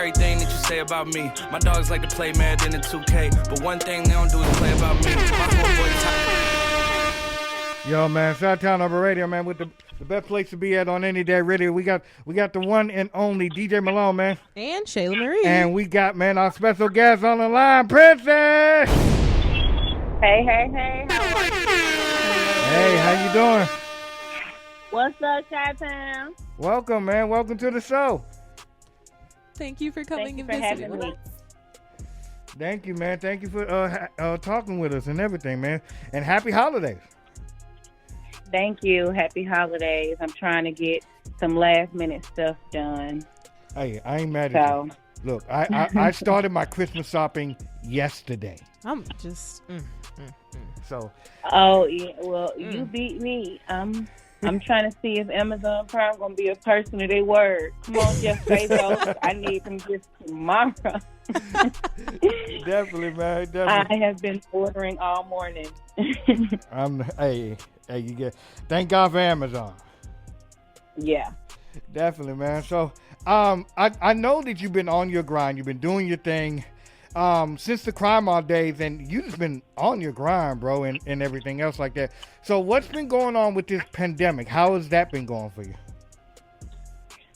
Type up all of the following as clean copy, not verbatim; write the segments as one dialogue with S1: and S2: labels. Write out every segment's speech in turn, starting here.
S1: everything that you say about me. My dogs like to play Madden and 2K, but one thing they don't do is play about me. My homeboy
S2: Yo, man, Shot-Town Urban Radio, man, with the best place to be at on any day radio. We got the one and only DJ Malone, man.
S3: And Shayla Marie.
S2: And we got, man, our special guest on the line, Princess.
S4: Hey, how are you?
S2: Hey, how you doing?
S4: What's up, Chi-Town?
S2: Welcome, man. Welcome to the show.
S3: Thank you for coming and visiting
S4: having
S3: with
S4: me.
S3: us.
S2: Thank you, man. Thank you for talking with us and everything, man. And happy holidays.
S4: Thank you. Happy holidays. I'm trying to get some last-minute stuff done.
S2: Hey, I ain't mad at you. Look, I started my Christmas shopping yesterday.
S3: I'm just...
S2: So.
S4: Oh, yeah. Well, you beat me. I'm trying to see if Amazon Prime going to be a person of their word. Come on, Jeff Bezos. I need them just tomorrow.
S2: Definitely, man. Definitely.
S4: I have been ordering all morning.
S2: Hey, you get. Thank God for Amazon.
S4: Yeah.
S2: Definitely, man. So, I know that you've been on your grind. You've been doing your thing since the Crime All days, and you've just been on your grind, bro, and everything else like that. So, what's been going on with this pandemic? How has that been going for you?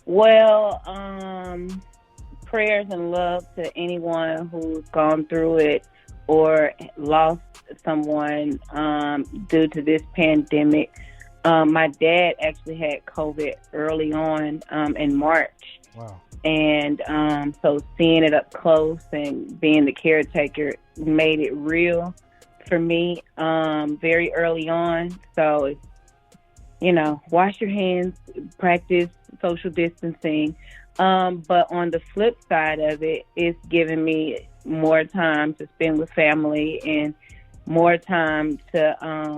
S4: Well, prayers and love to anyone who's gone through it or lost someone due to this pandemic. My dad actually had COVID early on in March.
S2: Wow.
S4: And so seeing it up close and being the caretaker made it real for me very early on. So, wash your hands, practice social distancing. But on the flip side of it, it's given me more time to spend with family and more time to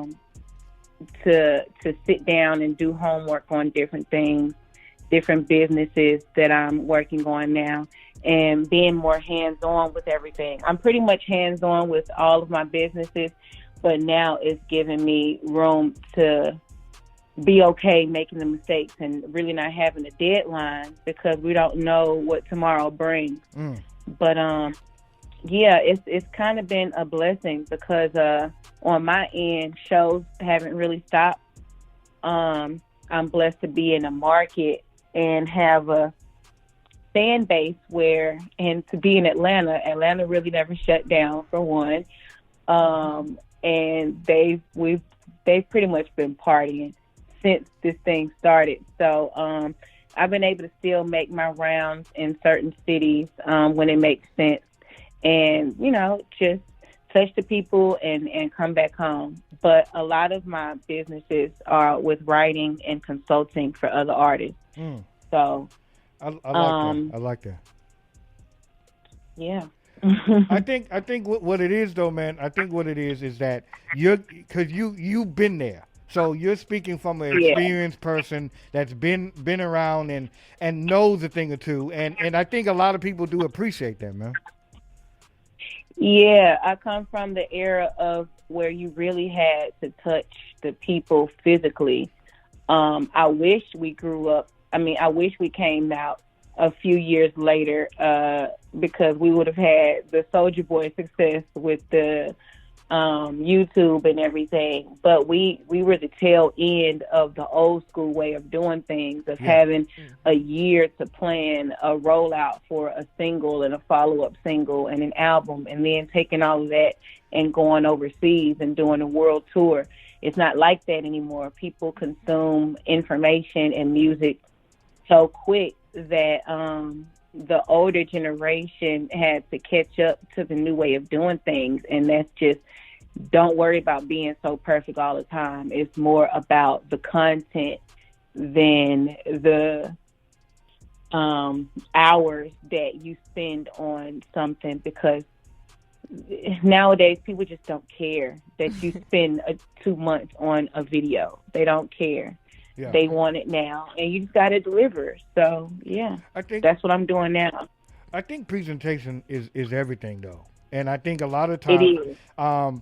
S4: sit down and do homework on different things, different businesses that I'm working on now, and being more hands-on with everything. I'm pretty much hands-on with all of my businesses, but now it's giving me room to be okay making the mistakes and really not having a deadline because we don't know what tomorrow brings. But yeah, it's kind of been a blessing because on my end, shows haven't really stopped. I'm blessed to be in a market and have a fan base and to be in Atlanta really never shut down for one. And they've pretty much been partying since this thing started. So I've been able to still make my rounds in certain cities when it makes sense. And, just touch the people and come back home. But a lot of my businesses are with writing and consulting for other artists. So
S2: I like that. I like that.
S4: Yeah.
S2: I think what it is though, man. I think what it is that because you've been there, so you're speaking from an experienced person that's been around and knows a thing or two, and I think a lot of people do appreciate that, man.
S4: Yeah, I come from the era of where you really had to touch the people physically. I wish we grew up. I wish we came out a few years later because we would have had the Soulja Boy success with the YouTube and everything. But we were the tail end of the old school way of doing things, of having a year to plan a rollout for a single and a follow-up single and an album, and then taking all of that and going overseas and doing a world tour. It's not like that anymore. People consume information and music so quick that the older generation had to catch up to the new way of doing things. And that's just, don't worry about being so perfect all the time. It's more about the content than the hours that you spend on something, because nowadays people just don't care that you spend 2 months on a video. They don't care. Yeah. They want it now, and you just got to deliver. So, yeah, I think that's what I'm doing now.
S2: I think presentation is everything, though. And I think a lot of
S4: It
S2: times
S4: is.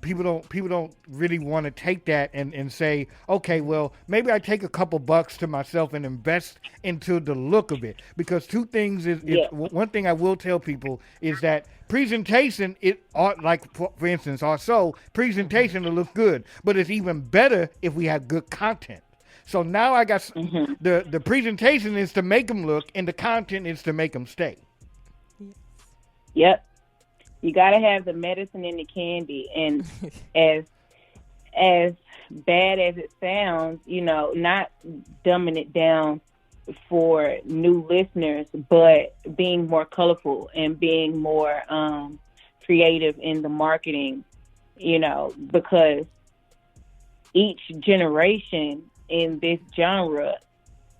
S2: people don't really want to take that and say, okay, well, maybe I take a couple bucks to myself and invest into the look of it. Because two things
S4: Yeah.
S2: one thing I will tell people is that presentation, like for instance, our show presentation will look good, but it's even better if we have good content. So now I got
S4: Hmm.
S2: the presentation is to make them look, and the content is to make them stay.
S4: Yep. You got to have the medicine and the candy. And as bad as it sounds, not dumbing it down for new listeners, but being more colorful and being more creative in the marketing, because each generation in this genre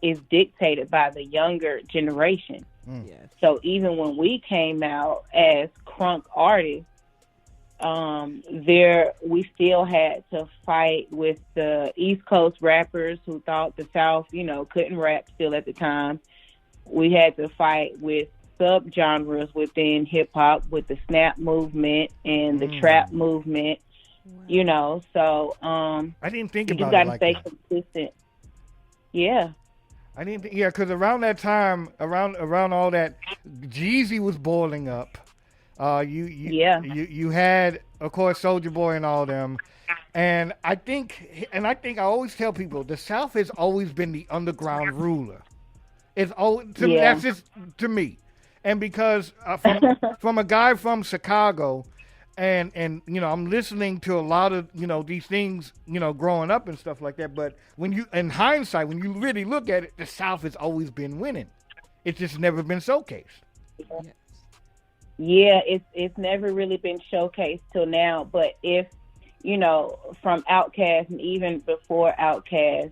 S4: is dictated by the younger generation.
S3: Yes.
S4: So even when we came out as crunk artists, we still had to fight with the East Coast rappers who thought the South, couldn't rap still at the time. We had to fight with subgenres within hip hop, with the snap movement and the trap movement.
S3: Wow.
S4: So
S2: I didn't think
S4: you just
S2: about
S4: got
S2: it
S4: to
S2: like
S4: stay
S2: that.
S4: consistent. Yeah.
S2: I didn't think, yeah, because around that time, around all that, Jeezy was boiling up.
S4: Yeah.
S2: You had, of course, Soldier Boy and all them, and I think I always tell people the South has always been the underground ruler. It's always
S4: Yeah.
S2: that's just to me, and because from a guy from Chicago, and I'm listening to a lot of these things growing up and stuff like that. But when you in hindsight, when you really look at it, the South has always been winning. It's just never been showcased.
S3: Yes.
S4: Yeah, it's never really been showcased till now. But if from Outkast and even before Outkast,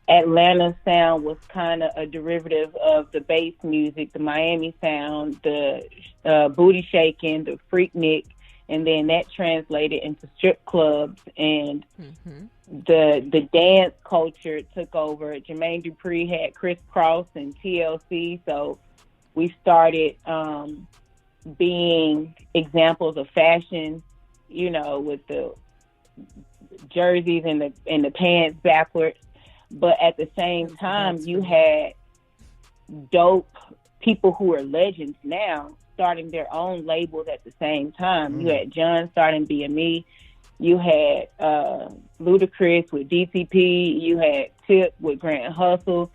S4: Atlanta sound was kind of a derivative of the bass music, the Miami sound, the booty shaking, the freaknik, and then that translated into strip clubs, and the dance culture took over. Jermaine Dupri had Criss Cross and TLC, so we started being examples of fashion, with the jerseys and the pants backwards. But at the same time, you had dope people who are legends now starting their own labels at the same time. You had John starting BME. You had Ludacris with DCP. You had Tip with Grant Hustle.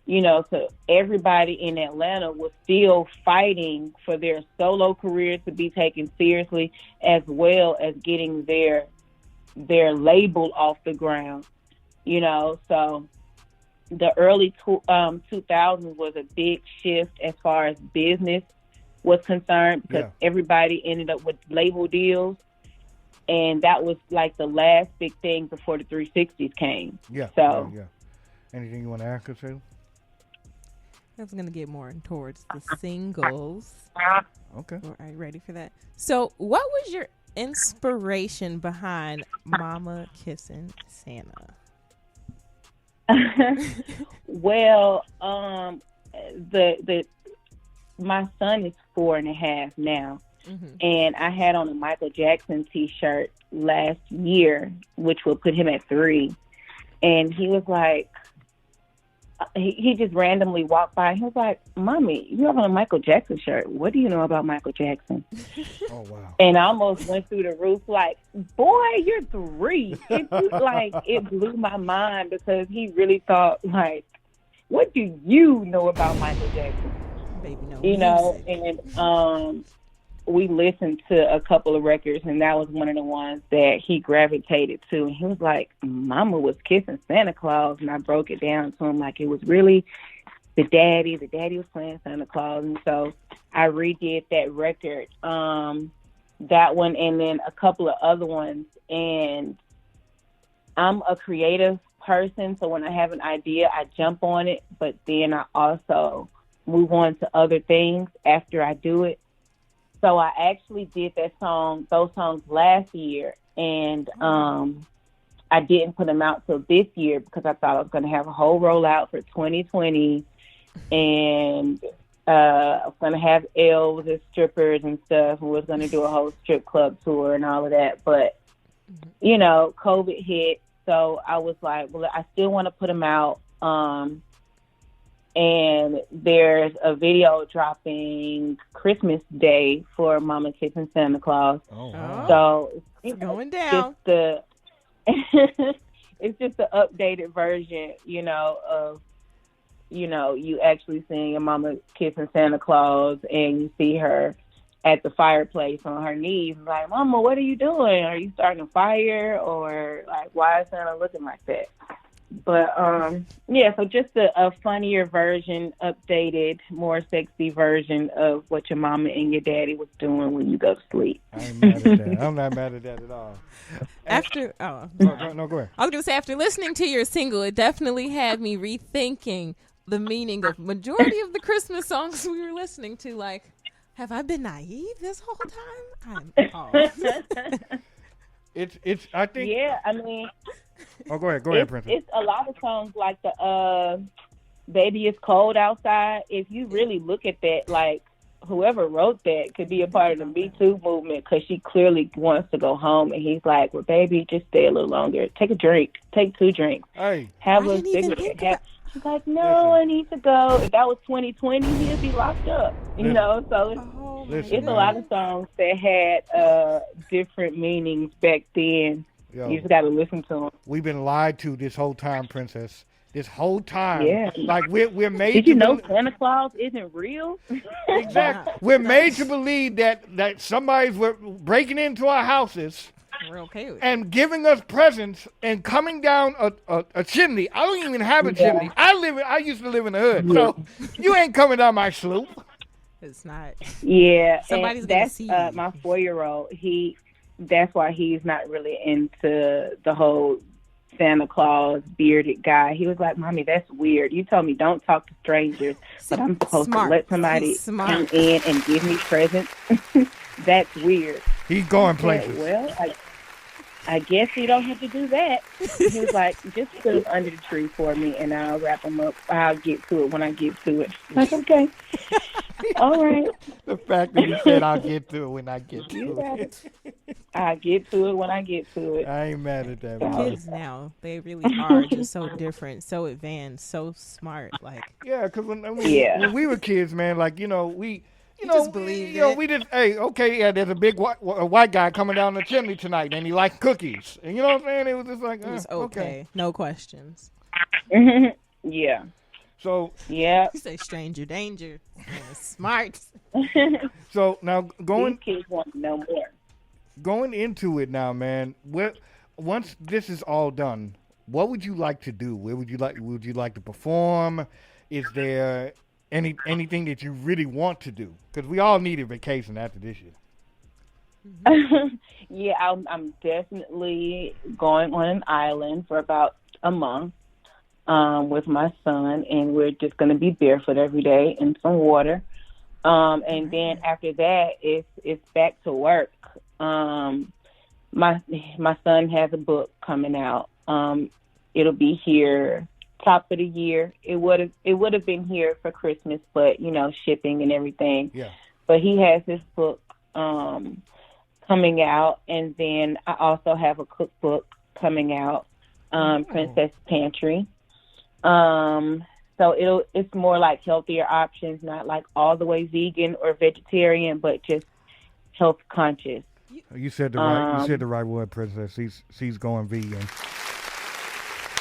S4: So everybody in Atlanta was still fighting for their solo careers to be taken seriously, as well as getting their label off the ground. So the early 2000s was a big shift as far as business was concerned, because everybody ended up with label deals, and that was like the last big thing before the 360s came.
S2: Yeah.
S4: So,
S2: yeah. Anything you want to add, Shayla?
S3: I was going to get more towards the singles.
S2: Okay.
S3: Are you ready for that? So, what was your inspiration behind Mama Kissing Santa?
S4: well, my son is 4.5 now, and I had on a Michael Jackson T-shirt last year, which would put him at 3, and he was like, he just randomly walked by. He was like, "Mommy, you have on a Michael Jackson shirt. What do you know about Michael Jackson?"
S2: Oh wow!
S4: And I almost went through the roof. Like, boy, you're 3. It blew my mind, because he really thought, like, what do you know about Michael Jackson?
S3: Baby, no music.
S4: And we listened to a couple of records, and that was one of the ones that he gravitated to. And he was like, "Mama was kissing Santa Claus." And I broke it down to him like it was really the daddy. The daddy was playing Santa Claus. And so I redid that record, that one, and then a couple of other ones. And I'm a creative person, so when I have an idea, I jump on it, but then I also move on to other things after I do it. So I actually did those songs last year, and I didn't put them out till this year because I thought I was going to have a whole rollout for 2020, and I was gonna have elves as strippers and stuff. We was gonna do a whole strip club tour and all of that, but COVID hit, so I was like, well, I still want to put them out. And there's a video dropping Christmas Day for Mama Kissing Santa Claus.
S2: Oh, wow.
S4: So
S3: it's going down.
S4: It's just the updated version, of you actually seeing your mama kissing Santa Claus, and you see her at the fireplace on her knees, like, Mama, what are you doing? Are you starting a fire? Or like, why is Santa looking like that? But so just a funnier version, updated, more sexy version of what your mama and your daddy was doing when you go to sleep.
S2: I ain't mad at that. I'm not mad at that at all. Go ahead.
S3: I was going to say, after listening to your single, it definitely had me rethinking the meaning of majority of the Christmas songs we were listening to. Like, have I been naive this whole time? I'm off.
S2: It's. I think.
S4: Yeah, I mean.
S2: Oh, go ahead, Princess.
S4: It's a lot of songs like the "Baby It's Cold Outside." If you really look at that, like, whoever wrote that could be a part of the Me Too movement, because she clearly wants to go home, and he's like, "Well, baby, just stay a little longer. Take a drink. Take 2 drinks.
S2: Hey,
S4: have a cigarette." She's like, "No, I need to go." If that was 2020, he'd be locked up. So it's a lot of songs that had different meanings back then.
S2: Yo,
S4: you just got to listen to them.
S2: We've been lied to this whole time, Princess. This whole time.
S4: Yeah.
S2: Like, we're made
S4: Did
S2: to
S4: you know Santa Claus isn't real?
S2: Exactly. We're made to believe that somebody's breaking into our houses.
S3: We're okay with
S2: and giving us presents and coming down a chimney. I don't even have a chimney. I used to live in the hood. So you ain't coming down my slope.
S3: It's not.
S4: Yeah.
S3: Somebody's going to see you.
S4: My 4-year-old, that's why he's not really into the whole Santa Claus bearded guy. He was like, "Mommy, that's weird. You told me don't talk to strangers, but I'm supposed to let somebody come in and give me presents. That's weird."
S2: He's going places.
S4: Well, I guess you don't have to do that. He was like, "Just put them under the tree for me, and I'll wrap them up. I'll get to it when I get to it." Like, okay. All right.
S2: The fact that he said, "I'll get to it when I get to it."
S4: I'll get to it when I get to it.
S2: I ain't mad at that.
S3: Kids now, they really are just so different, so advanced, so smart. Like,
S2: yeah, because when we were kids, man, like, we
S3: just believed it.
S2: We just, hey, okay, yeah, there's a big white guy coming down the chimney tonight, and he likes cookies. And you know what I'm saying? It was just like,
S3: it was okay. No questions.
S4: Yeah.
S2: So,
S4: yeah.
S3: You say stranger danger. Smart.
S2: So, now
S4: these kids want to know more.
S2: Going into it now, man, once this is all done, what would you like to do? Where would you like to perform? Is there anything that you really want to do? Because we all need a vacation after this year.
S4: Yeah, I'm definitely going on an island for about a month with my son, and we're just going to be barefoot every day in some water. And then after that, it's back to work. My son has a book coming out. It'll be here top of the year. It would have been here for Christmas, but shipping and everything.
S2: Yeah.
S4: But he has his book coming out, and then I also have a cookbook coming out, Princess Pantry. So it's more like healthier options, not like all the way vegan or vegetarian, but just health conscious.
S2: You said the right word, Princess. She's going vegan.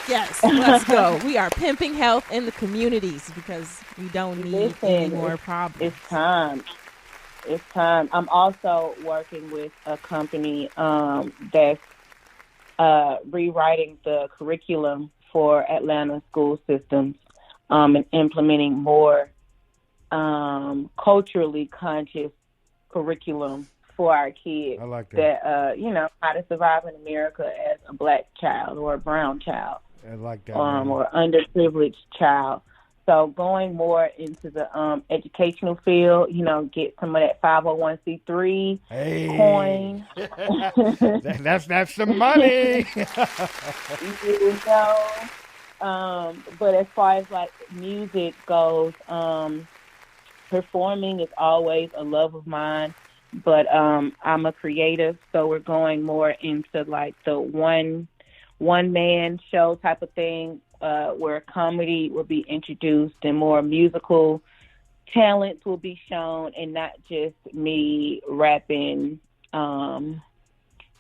S3: Yes, let's go. We are pimping health in the communities because we don't need any more problems.
S4: It's time. I'm also working with a company that's rewriting the curriculum for Atlanta school systems and implementing more culturally conscious curriculum for our kids.
S2: I like that.
S4: That how to survive in America as a black child or a brown child.
S2: I like that.
S4: Or underprivileged child. So going more into the educational field, get some of that 501c3 coin.
S2: That's some money.
S4: But as far as like music goes, performing is always a love of mine, but I'm a creative, so we're going more into like the one man show type of thing, where comedy will be introduced and more musical talents will be shown, and not just me rapping, um,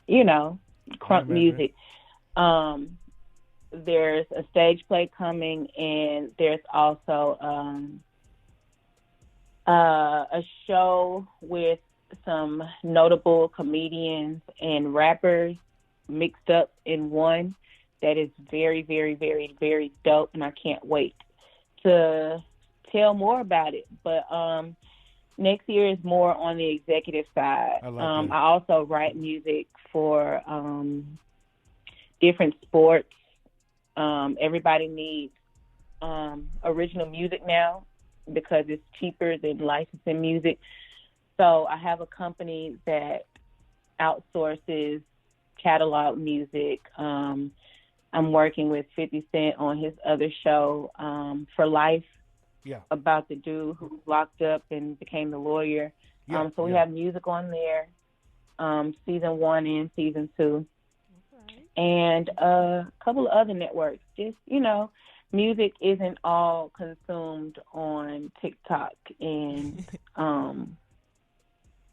S4: you know,
S2: I
S4: crunk
S2: remember.
S4: music. Um, there's a stage play coming, and there's also a show with some notable comedians and rappers mixed up in one that is very, very, very, very dope, and I can't wait to tell more about it. But next year is more on the executive side.
S2: I like that.
S4: I also write music for different sports. Everybody needs original music now because it's cheaper than licensing music. So I have a company that outsources catalog music. I'm working with 50 Cent on his other show, For Life,
S2: Yeah.
S4: about the dude who was locked up and became the lawyer.
S2: Yeah.
S4: So we
S2: Yeah.
S4: have music on there, season one and season two, and a couple of other networks. Just, music isn't all consumed on TikTok and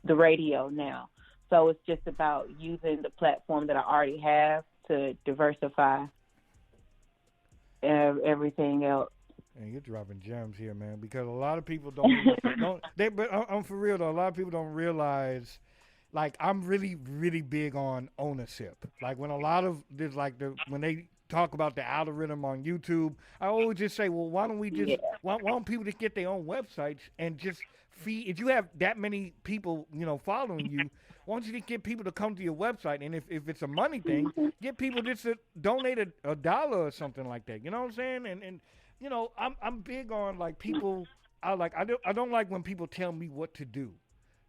S4: the radio now. So it's just about using the platform that I already have to diversify everything else.
S2: And you're dropping gems here, man, because a lot of people don't they. But I'm for real though. A lot of people don't realize, like, I'm really really big on ownership. Like when a lot of this, like when they talk about the algorithm on YouTube, I always just say, well, why don't we
S4: Yeah.
S2: just why don't people just get their own websites and just feed? If you have that many people, following you, why don't you just get people to come to your website? And if it's a money thing, get people just to donate a dollar or something like that. You know what I'm saying? And I'm big on like people. I don't like when people tell me what to do.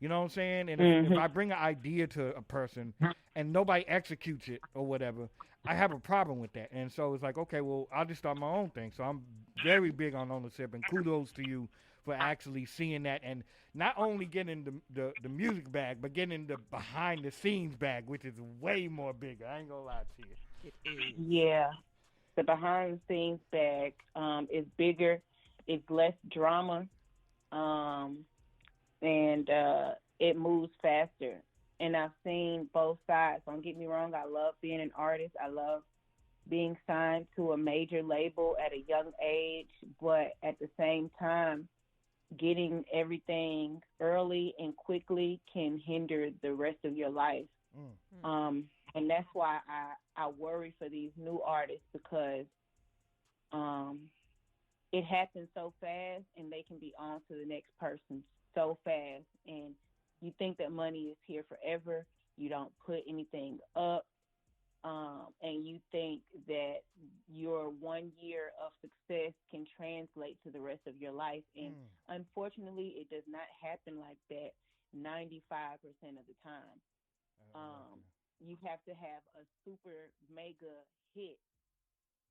S2: You know what I'm saying? And if
S4: Hmm.
S2: I bring an idea to a person and nobody executes it or whatever, I have a problem with that. And so it's like, okay, well, I'll just start my own thing. So I'm very big on ownership, and kudos to you for actually seeing that and not only getting the music bag, but getting the behind the scenes bag, which is way more bigger. I ain't gonna lie to you.
S3: It is.
S4: Yeah. The behind the scenes bag is bigger, it's less drama, um, and it moves faster. And I've seen both sides. Don't get me wrong, I love being an artist. I love being signed to a major label at a young age, but at the same time, getting everything early and quickly can hinder the rest of your life.
S2: Mm.
S4: And that's why I worry for these new artists because um, it happens so fast and they can be on to the next person so fast. And you think that money is here forever. You don't put anything up. And you think that your 1 year of success can translate to the rest of your life. And
S2: Mm.
S4: unfortunately, it does not happen like that 95% of the time.
S2: I like
S4: Um,
S2: that.
S4: you have to have a super mega hit